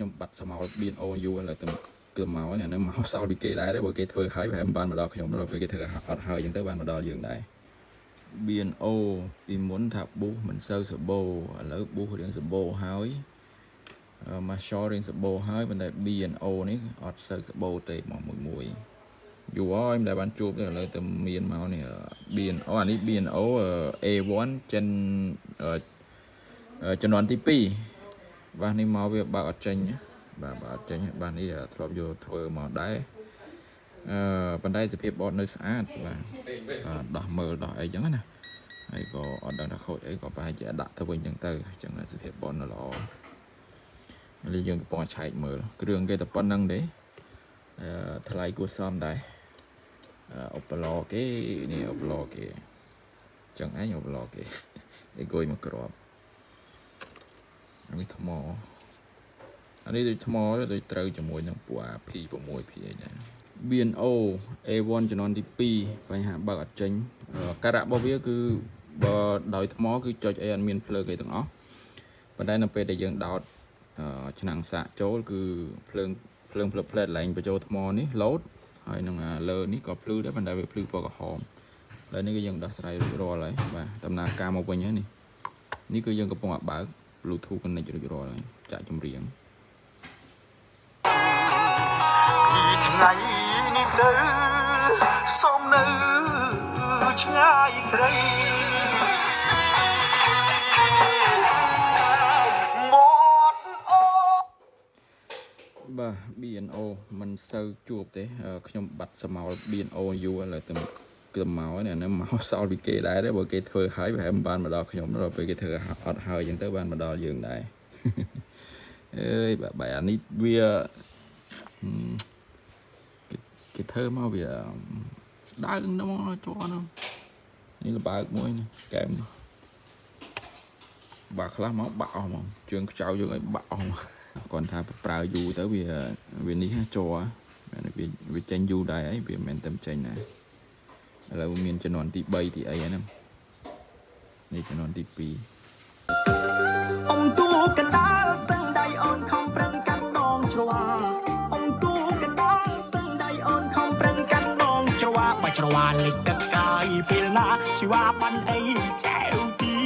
ខ្ញុំបាត់សមោល BNO យូរហើយតែគឺមកនេះនៅមកសល់ពីគេដែរបើគេធ្វើហើយប្រហែលបានមកដល់ខ្ញុំដល់ពេលគេធ្វើអត់ហើយអញ្ចឹងទៅបានមកដល់យើងដែរ BNO ពីមុនថាប៊ូមិនសូវសបោឥឡូវប៊ូរៀងសបោហើយមកshort រៀងសបោហើយប៉ុន្តែ BNO នេះអត់សូវសបោទេមកមួយយូរហើយមិនដែលបានជួបទេឥឡូវតែមានមកនេះ BNO អានេះ BNO A1 ចិនជំនាន់ទី2បាទនេះមកវាបើអត់ចេញបាទបើអត់ចេញបាទនេះធ្លាប់យកធ្វើមកដែរប៉ុន្តែសភាពបតនៅស្អាតបាទដោះមើលដោះអីចឹងណាហើយក៏អត់ដឹងថាខូចអីក៏ប្រហែលជាដាក់ទៅវិញចឹងទៅអញ្ចឹងសភាពបតនៅល្អឥឡូវយើងកំពុងឆែកមើលគ្រឿងគេតែប៉ុណ្្នឹងទេថ្លៃគួរសមដែរឧបឡោគេនេះឧបឡោគេចឹងឯងឧបឡោគេអង្គុយមកក្របនេះថ្មអានេះដូចថ្មដូចត្រូវជាមួយនឹងពណ៌ P6P អីដែរ BNO A1 ជំនាន់ទី2បញ្ហាបើកអត់ចេញការៈរបស់វាគឺបើដោយថ្មគឺចុចអីអត់មានភ្លើងអីទាំងអស់ប៉ុន្តែនៅពេលដែលយើងដោតឆ្នាំងសាកចូលគឺភ្លើងផ្លែតឡើងបញ្ចូលថ្មនេះលោតហើយនឹងលើនេះក៏ភ្លឺដែរប៉ុន្តែវាភ្លឺពណ៌ក្រហមឥឡូវនេះគឺយើងដោះស្រាយរួចរាល់ហើយបាទដំណើរការមកវិញហើយនេះគឺយើងកំពុងបើក Bluetooth connect រួចរាល់ហើយចាក់ចម្រៀងថ្ងៃនេះទៅសូមនៅឆ្ងាយស្រីបាទ BNO មិនសូវជួបទេខ្ញុំបាត់សមោល BNO យូរហើយតែគឺមកនេះនៅមកសល់ពីគេដែរបើគេធ្វើហើយប្រហែលបានមកដល់ខ្ញុំដល់ពេលគេធ្វើអត់ហើយអញ្ចឹងទៅបានមកដល់យើងដែរអើយបាទអានេះវាគេធ្វើមកវាស្ដើងហ្នឹងជាប់ហ្នឹងនេះលបើកមួយនេះកែមនេះបាក់ខ្លះមកបាក់អស់ហ្មងជើងខ្ចៅយើងឲ្យបាក់អស់គាត់ថាប្រើយូរទៅវានេះជាប់វាចេញយូរដែរអីវាមិនមែនតែចេញណាឥឡូវមានជំនាន់ទី3ទីអីហ្នឹងនេះជំនាន់ទី2អង្គទូកណ្ដាលស្ទឹងដៃអូនខំប្រឹងកាន់ដងជ្រវាអង្គទូកណ្ដាលស្ទឹងដៃអូនខំប្រឹងកាន់ដងជ្រវាបើជ្រវាលេចទឹកកាយពេលណាជីវ៉ាបានអីចែវទី